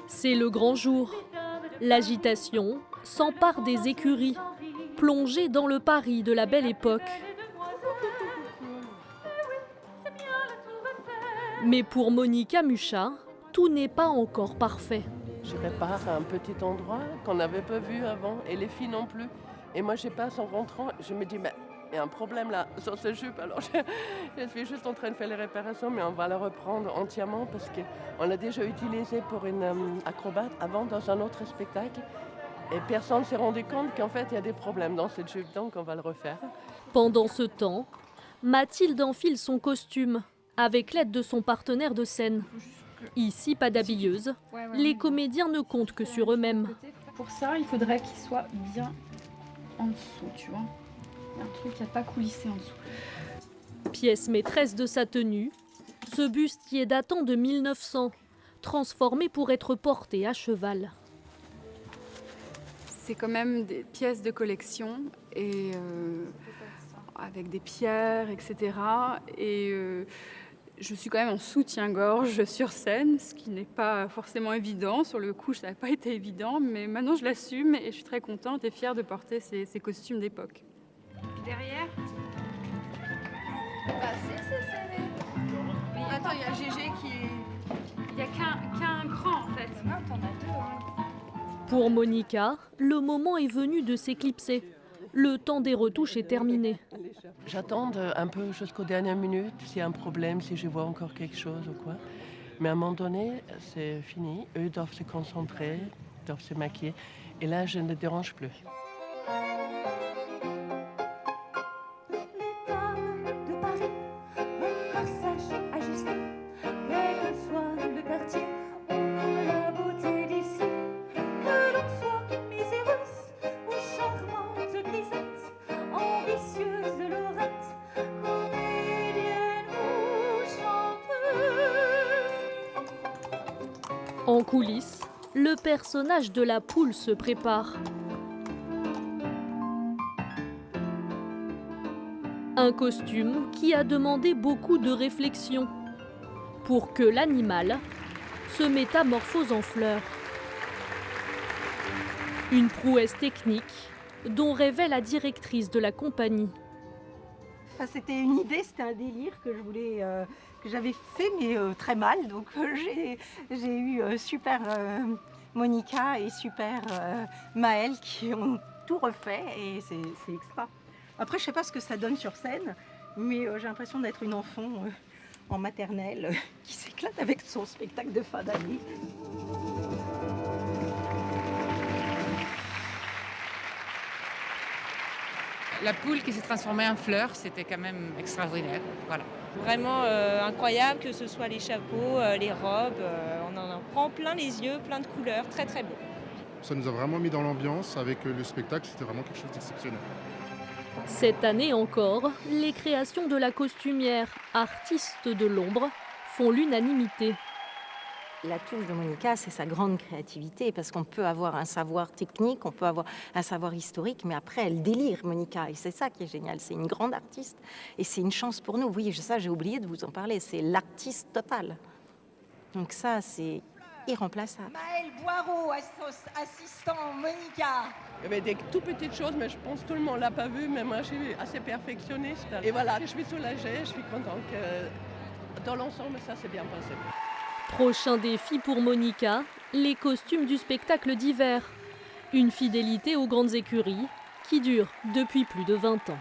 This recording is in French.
C'est le grand jour. L'agitation s'empare des écuries, plongées dans le Paris de la Belle Époque. Mais pour Monica Mucha, tout n'est pas encore parfait. Je répare un petit endroit qu'on n'avait pas vu avant, et les filles non plus. Et moi, je passe en rentrant, je me dis, mais il y a un problème là sur ce jupe. Alors je suis juste en train de faire les réparations, mais on va la reprendre entièrement parce qu'on l'a déjà utilisée pour une acrobate avant dans un autre spectacle. Et personne ne s'est rendu compte qu'en fait, il y a des problèmes dans cette jupe, donc on va le refaire. Pendant ce temps, Mathilde enfile son costume avec l'aide de son partenaire de scène. Ici, pas d'habilleuse. Les comédiens ne comptent que sur eux-mêmes. Pour ça, il faudrait qu'il soit bien en dessous, tu vois. Il y a un truc qui n'a pas coulissé en dessous. Pièce maîtresse de sa tenue, ce bustier datant de 1900, transformé pour être porté à cheval. C'est quand même des pièces de collection et avec des pierres, etc. Et je suis quand même en soutien-gorge sur scène, ce qui n'est pas forcément évident. Sur le coup, ça n'a pas été évident, mais maintenant je l'assume et je suis très contente et fière de porter ces costumes d'époque. Derrière c'est serré. Mais attends, il y a GG qui est... Il n'y a qu'un grand en fait. Non, t'en as deux. Hein. Pour Monica, le moment est venu de s'éclipser. Le temps des retouches est terminé. J'attends un peu jusqu'aux dernières minutes, s'il y a un problème, si je vois encore quelque chose ou quoi. Mais à un moment donné, c'est fini. Eux doivent se concentrer, doivent se maquiller. Et là, je ne les dérange plus. En coulisses, le personnage de la poule se prépare. Un costume qui a demandé beaucoup de réflexion pour que l'animal se métamorphose en fleur. Une prouesse technique dont rêvait la directrice de la compagnie. C'était une idée, c'était un délire que je voulais, que j'avais fait, mais très mal. Donc j'ai eu super Monica et super Maëlle qui ont tout refait et c'est extra. Après, je sais pas ce que ça donne sur scène, mais j'ai l'impression d'être une enfant en maternelle qui s'éclate avec son spectacle de fin d'année. La poule qui s'est transformée en fleur, c'était quand même extraordinaire. Voilà. Vraiment incroyable, que ce soit les chapeaux, les robes, on en prend plein les yeux, plein de couleurs, très très beau. Ça nous a vraiment mis dans l'ambiance avec le spectacle, c'était vraiment quelque chose d'exceptionnel. Cette année encore, les créations de la costumière, artiste de l'ombre, font l'unanimité. La touche de Monica, c'est sa grande créativité, parce qu'on peut avoir un savoir technique, on peut avoir un savoir historique, mais après, elle délire, Monica, et c'est ça qui est génial. C'est une grande artiste, et c'est une chance pour nous. Oui, ça, j'ai oublié de vous en parler, c'est l'artiste total. Donc ça, c'est irremplaçable. Maëlle Boireau, assistant Monica. Il y avait des tout petites choses, mais je pense que tout le monde ne l'a pas vu, mais moi, je suis assez perfectionniste. Et voilà, je suis soulagée, je suis contente que dans l'ensemble, ça s'est bien passé. Prochain défi pour Monica, les costumes du spectacle d'hiver. Une fidélité aux grandes écuries qui dure depuis plus de 20 ans.